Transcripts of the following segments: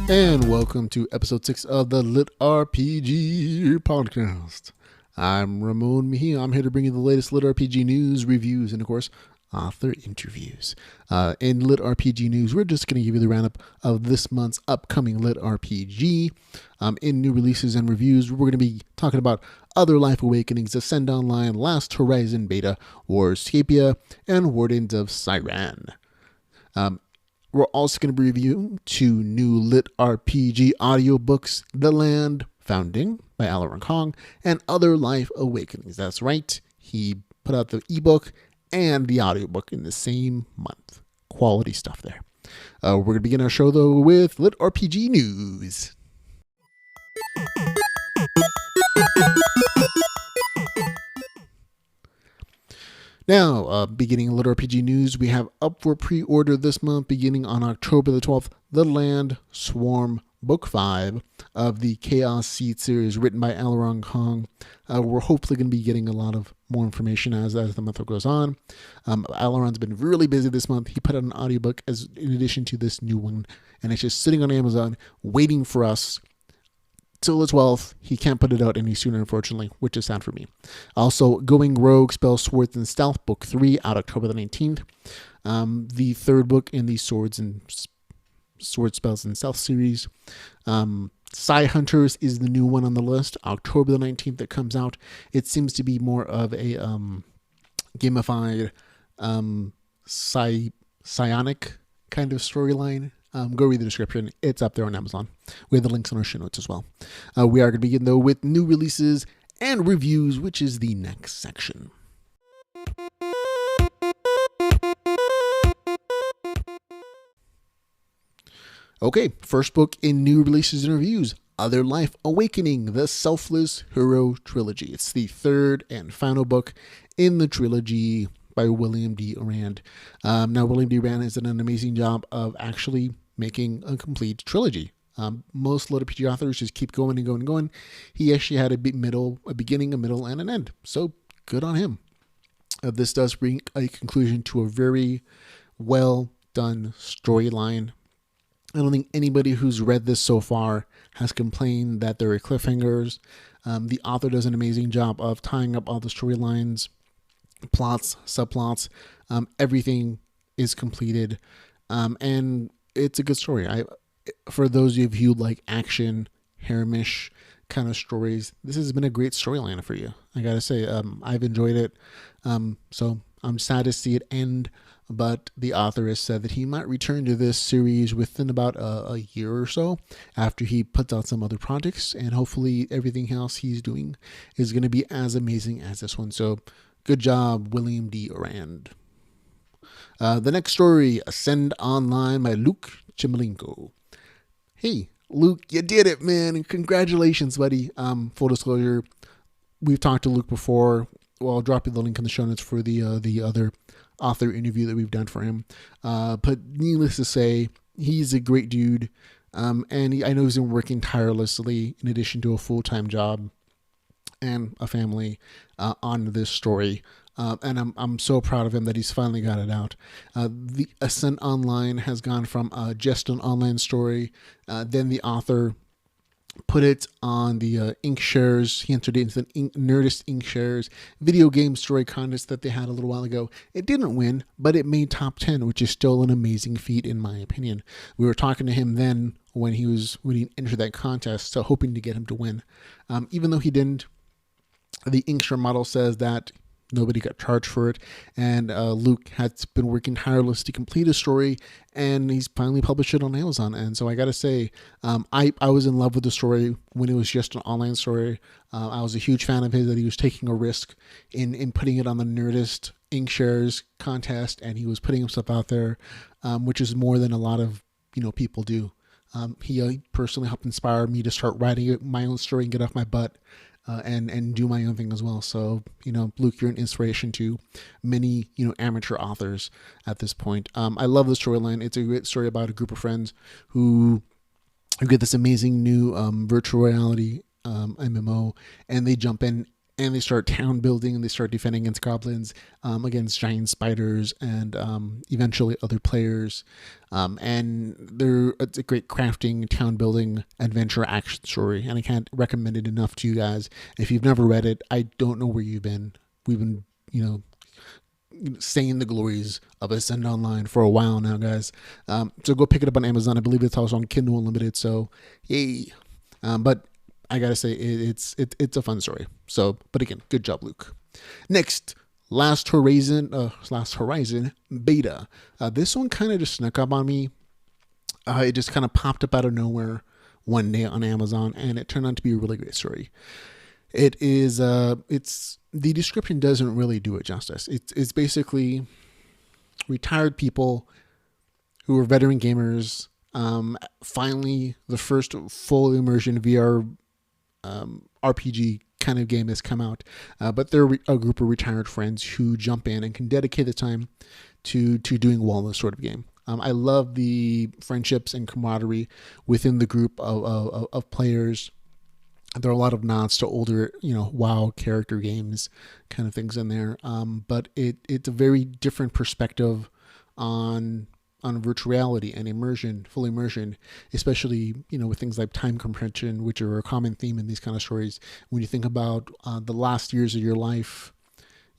And welcome to episode 6 of the LitRPG Podcast. I'm Ramon Mejia. I'm here to bring you the latest LitRPG news, reviews, and of course, author interviews. In LitRPG news, we're just going to give you the roundup of this month's upcoming LitRPG. In new releases and reviews, we're going to be talking about Otherlife Awakenings, Ascend Online, Last Horizon Beta, Wars Kaypea, and Wardens of Siren. We're also going to be reviewing 2 new LitRPG audiobooks, The Land Founding by Alarang Kong and Otherlife Awakenings. That's right, he put out the ebook and the audiobook in the same month. Quality stuff there. We're going to begin our show, though, with LitRPG news. Now, beginning LitRPG news, we have up for pre-order this month, beginning on October the 12th, The Land Swarm Book 5 of the Chaos Seed series written by Alarang Kong. We're hopefully going to be getting a lot of more information as the month goes on. Alarang's been really busy this month. He put out an audiobook in addition to this new one, and it's just sitting on Amazon waiting for us till the 12th. He can't put it out any sooner, unfortunately, which is sad for me. Also, Going Rogue, Spells, Swords, and Stealth, Book 3, out October the 19th. The third book in the Sword, Spells, and Stealth series. Psy-Hunters is the new one on the list, October the 19th that comes out. It seems to be more of a gamified, psionic kind of storyline. Go read the description. It's up there on Amazon. We have the links in our show notes as well. We are going to begin, though, with new releases and reviews, which is the next section. Okay, first book in new releases and reviews, Otherlife Awakening, the Selfless Hero Trilogy. It's the third and final book in the trilogy by William D. Rand. Now, William D. Rand has done an amazing job of actually making a complete trilogy. Most LitRPG authors just keep going and going and going. He actually had a beginning, a middle, and an end. So good on him. This does bring a conclusion to a very well done storyline. I don't think anybody who's read this so far has complained that there are cliffhangers. The author does an amazing job of tying up all the storylines, plots, subplots. Everything is completed. And it's a good story. For those of you who like action, haremish kind of stories, this has been a great storyline for you. I gotta say, I've enjoyed it. So I'm sad to see it end, but the author has said that he might return to this series within about a year or so after he puts out some other projects, and hopefully everything else he's doing is going to be as amazing as this one. So good job, William D. Rand. The next story, Ascend Online by Luke Chimilinko. Hey, Luke, you did it, man. And congratulations, buddy. Full disclosure, we've talked to Luke before. Well, I'll drop you the link in the show notes for the other author interview that we've done for him. But needless to say, he's a great dude. And I know he's been working tirelessly in addition to a full-time job and a family on this story. And I'm so proud of him that he's finally got it out. The Ascent Online has gone from just an online story. Then the author put it on the Inkshares. He entered it into the Nerdist Inkshares video game story contest that they had a little while ago. It didn't win, but it made top 10, which is still an amazing feat in my opinion. We were talking to him then when he entered that contest, so hoping to get him to win. Even though he didn't, the Inkshare model says that nobody got charged for it, and Luke has been working tirelessly to complete his story, and he's finally published it on Amazon. And so I gotta say, I was in love with the story when it was just an online story. I was a huge fan of his, that he was taking a risk in putting it on the Nerdist Inkshares contest, and he was putting himself out there, which is more than a lot of people do. He personally helped inspire me to start writing my own story and get off my butt. And do my own thing as well. So, Luke, you're an inspiration to many, amateur authors at this point. I love the storyline. It's a great story about a group of friends who get this amazing new virtual reality MMO, and they jump in and they start town building, and they start defending against goblins, against giant spiders, and eventually other players. It's a great crafting, town building, adventure action story, and I can't recommend it enough to you guys. If you've never read it, I don't know where you've been. We've been, saying the glories of Ascend Online for a while now, guys. So go pick it up on Amazon. I believe it's also on Kindle Unlimited. So yay! But I gotta say, it's a fun story. So, but again, good job, Luke. Next, Last Horizon beta. This one kind of just snuck up on me. It just kind of popped up out of nowhere one day on Amazon, and it turned out to be a really great story. It is, the description doesn't really do it justice. It's basically retired people who are veteran gamers. Finally, the first full immersion VR RPG kind of game has come out, but they're a group of retired friends who jump in and can dedicate the time to doing well in this sort of game. I love the friendships and camaraderie within the group of players. There are a lot of nods to older, WoW character games kind of things in there. But it's a very different perspective on virtual reality and immersion, full immersion, especially, with things like time compression, which are a common theme in these kind of stories. When you think about the last years of your life,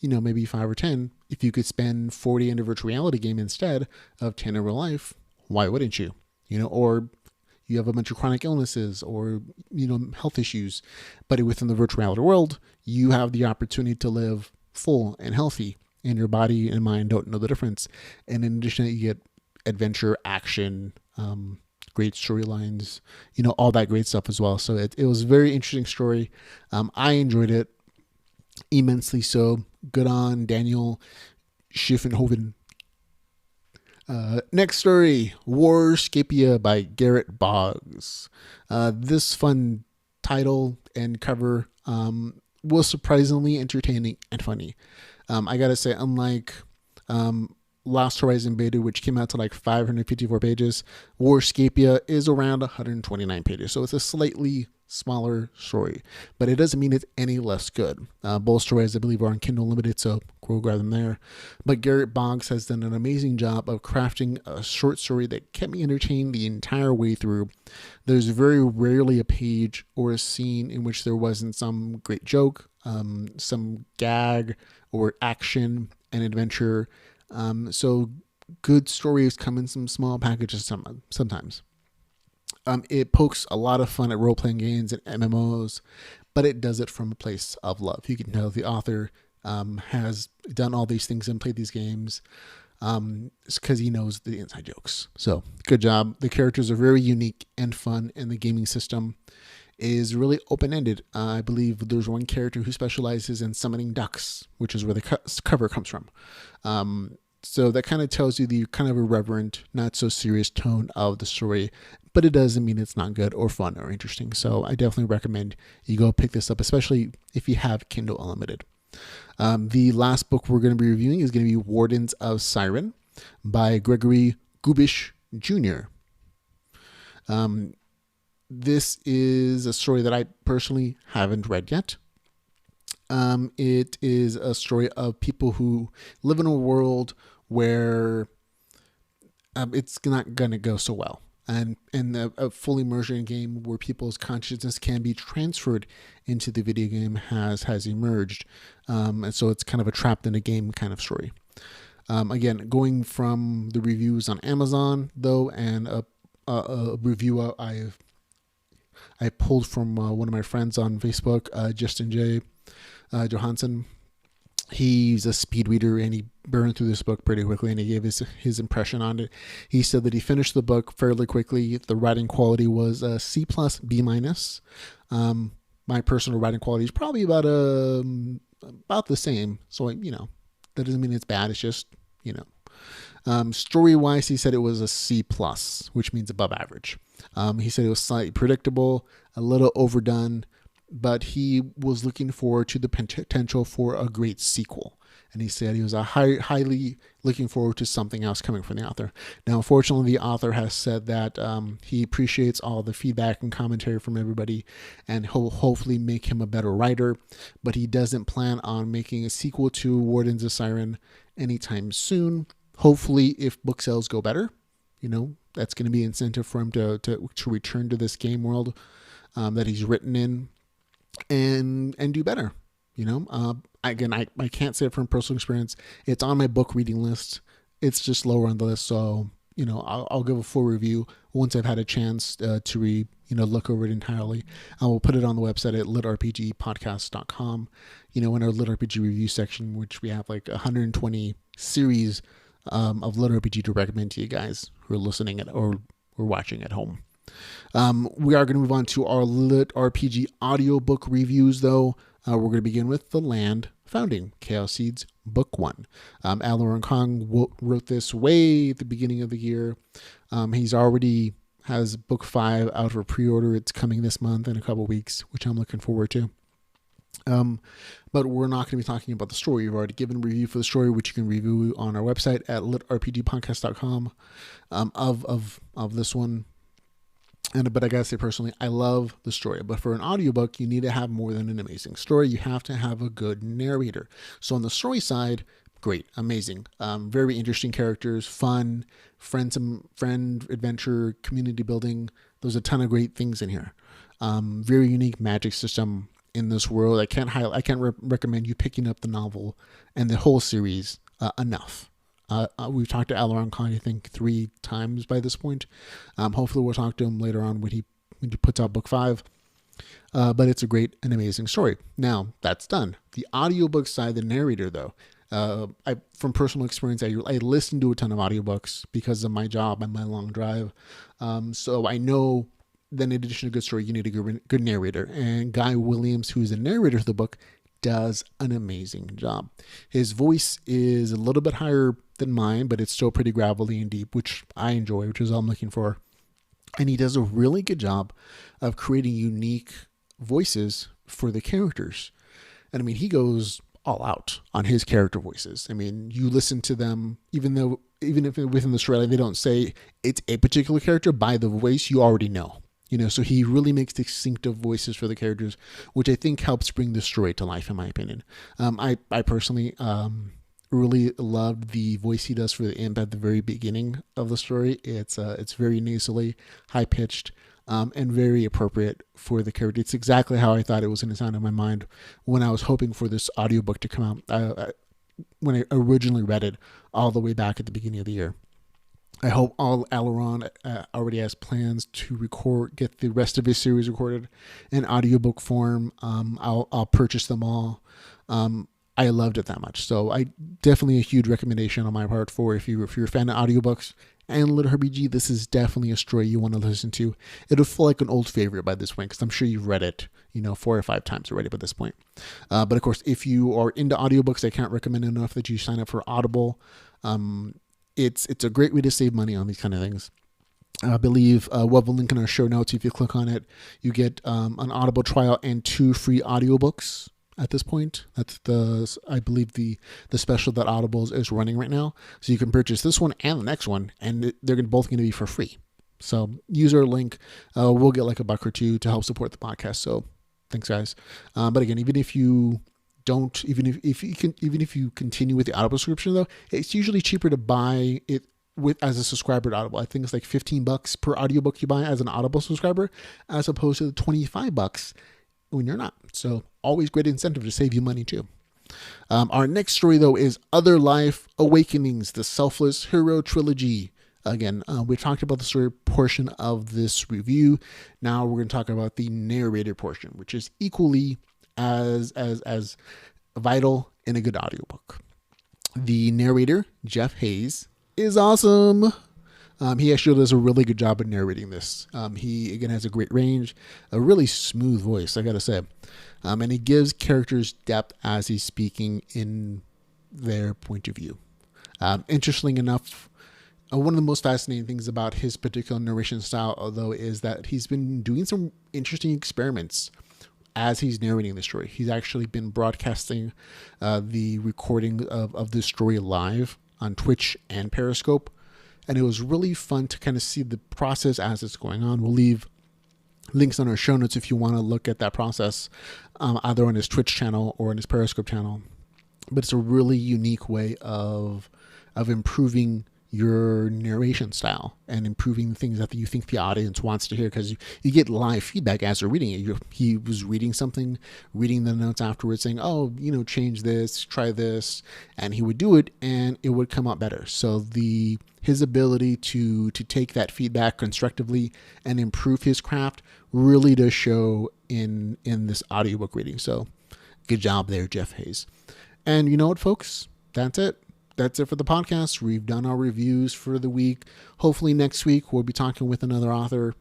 maybe 5 or 10, if you could spend 40 in a virtual reality game instead of 10 in real life, why wouldn't you? Or you have a bunch of chronic illnesses or, health issues, but within the virtual reality world, you have the opportunity to live full and healthy, and your body and mind don't know the difference. And in addition, you get adventure, action, great storylines, all that great stuff as well. So it was a very interesting story. I enjoyed it immensely. So good on Daniel Schiffenhoven. Next story, Kaypea by Garrett Boggs. This fun title and cover was surprisingly entertaining and funny. I gotta say, unlike Last Horizon beta, which came out to like 554 pages, Kaypea is around 129 pages. So it's a slightly smaller story, but it doesn't mean it's any less good. Both stories, I believe, are on Kindle Unlimited, so go grab them there. But Garrett Boggs has done an amazing job of crafting a short story that kept me entertained the entire way through. There's very rarely a page or a scene in which there wasn't some great joke, some gag or action and adventure. So good stories come in some small packages sometimes. It pokes a lot of fun at role-playing games and MMOs, but it does it from a place of love. You can tell the author has done all these things and played these games because he knows the inside jokes. So good job. The characters are very unique and fun, and the gaming system is really open-ended. I believe there's one character who specializes in summoning ducks, which is where the cover comes from. So that kind of tells you the kind of irreverent, not so serious tone of the story, but it doesn't mean it's not good or fun or interesting. So I definitely recommend you go pick this up, especially if you have Kindle Unlimited. The last book we're going to be reviewing is going to be Wardens of Siren by Gregory Gubish Jr. This is a story that I personally haven't read yet. It is a story of people who live in a world where it's not going to go so well. And a full immersion game where people's consciousness can be transferred into the video game has emerged. And so it's kind of a trapped in a game kind of story. Again, going from the reviews on Amazon, though, and a review I pulled from one of my friends on Facebook, Justin J. Johansson. He's a speed reader, and he burned through this book pretty quickly, and he gave his impression on it. He said that he finished the book fairly quickly. The writing quality was C+, B-. My personal writing quality is probably about the same. So, that doesn't mean it's bad. It's just, story-wise, he said it was a C+, which means above average. He said it was slightly predictable, a little overdone, but he was looking forward to the potential for a great sequel. and he said he was highly looking forward to something else coming from the author. Now, unfortunately, the author has said that he appreciates all the feedback and commentary from everybody, and he'll hopefully make him a better writer, but he doesn't plan on making a sequel to Wardens of Siren anytime soon. Hopefully, if book sales go better, that's going to be incentive for him to return to this game world that he's written in and do better. Again, I can't say it from personal experience. It's on my book reading list. It's just lower on the list. So, I'll give a full review once I've had a chance to look over it entirely. I will put it on the website at LitRPGPodcast.com, in our LitRPG review section, which we have like 120 series of LitRPG to recommend to you guys who are listening or watching at home. We are going to move on to our LitRPG audiobook reviews, though. We're going to begin with The Land Founding, Chaos Seeds, Book 1. Aloran Kong wrote this way at the beginning of the year. He's already has Book 5 out for pre-order. It's coming this month in a couple weeks, which I'm looking forward to. But we're not going to be talking about the story. We've already given a review for the story, which you can review on our website at litrpgpodcast.com of this one. But I gotta say personally, I love the story. But for an audiobook, you need to have more than an amazing story. You have to have a good narrator. So on the story side, great, amazing, very interesting characters, fun, friend adventure, community building. There's a ton of great things in here. Very unique magic system in this world. I can't recommend you picking up the novel and the whole series enough. We've talked to Aloran Khan, I think, 3 times by this point. Hopefully we'll talk to him later on when he puts out Book 5. But it's a great and amazing story. Now, that's done. The audiobook side, the narrator, though, from personal experience, I listen to a ton of audiobooks because of my job and my long drive. So I know that in addition to a good story, you need a good narrator. And Guy Williams, who's the narrator of the book, does an amazing job. His voice is a little bit higher than mine, but it's still pretty gravelly and deep, which I enjoy, which is all I'm looking for. And he does a really good job of creating unique voices for the characters. And I mean, he goes all out on his character voices. I mean, you listen to them, even if within the story they don't say it's a particular character, by the voice you already know. So he really makes distinctive voices for the characters, which I think helps bring the story to life, in my opinion. I personally really loved the voice he does for the imp at the very beginning of the story. It's very nasally, high pitched, and very appropriate for the character. It's exactly how I thought it was going to sound in my mind when I was hoping for this audiobook to come out. When I originally read it all the way back at the beginning of the year. I hope Aloran already has plans to get the rest of his series recorded in audiobook form. I'll purchase them all. I loved it that much. So I definitely a huge recommendation on my part for if you're a fan of audiobooks and LitRPG, this is definitely a story you want to listen to. It'll feel like an old favorite by this point because I'm sure you've read it, 4 or 5 times already by this point. But of course, if you are into audiobooks, I can't recommend enough that you sign up for Audible. It's a great way to save money on these kind of things. I believe we'll have a link in our show notes. If you click on it, you get an Audible trial and 2 free audiobooks at this point. That's I believe the special that Audible is running right now. So you can purchase this one and the next one, and they're both going to be for free. So use our link. We'll get like $1 or $2 to help support the podcast. So thanks, guys. But again, even if you continue with the Audible subscription, though, it's usually cheaper to buy it as a subscriber to Audible. I think it's like $15 per audiobook you buy as an Audible subscriber, as opposed to the $25 when you're not. So always great incentive to save you money too. Our next story, though, is Otherlife Awakenings, the Selfless Hero Trilogy. Again, we talked about the story portion of this review. Now we're going to talk about the narrator portion, which is equally as vital in a good audiobook. The narrator, Jeff Hayes, is awesome. He actually does a really good job at narrating this. He, again, has a great range, a really smooth voice, I gotta say. And he gives characters depth as he's speaking in their point of view. Interesting enough, one of the most fascinating things about his particular narration style, although, is that he's been doing some interesting experiments as he's narrating the story. He's actually been broadcasting the recording of this story live on Twitch and Periscope. And it was really fun to kind of see the process as it's going on. We'll leave links on our show notes if you want to look at that process, either on his Twitch channel or on his Periscope channel. But it's a really unique way of improving your narration style and improving the things that you think the audience wants to hear, because you get live feedback as they're reading it. He was reading something, reading the notes afterwards, saying, oh, change this, try this, and he would do it and it would come out better. So his ability to take that feedback constructively and improve his craft really does show in this audiobook reading. So good job there, Jeff Hayes. And you know what, folks? That's it. That's it for the podcast. We've done our reviews for the week. Hopefully next week we'll be talking with another author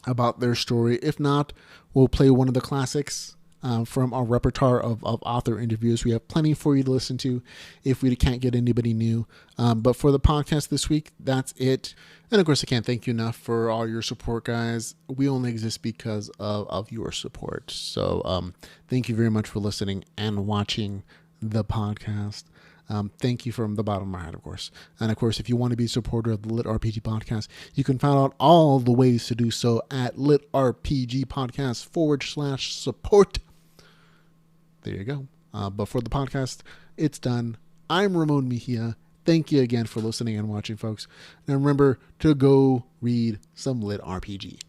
about their story. If not, we'll play one of the classics from our repertoire of author interviews. We have plenty for you to listen to if we can't get anybody new. But for the podcast this week, that's it. And of course, I can't thank you enough for all your support, guys. We only exist because of your support. So thank you very much for listening and watching the podcast. Thank you from the bottom of my heart, of course. And of course, if you want to be a supporter of the LitRPG Podcast, you can find out all the ways to do so at LitRPG Podcast /support. There you go. But for the podcast, it's done. I'm Ramon Mejia. Thank you again for listening and watching, folks. And remember to go read some LitRPG.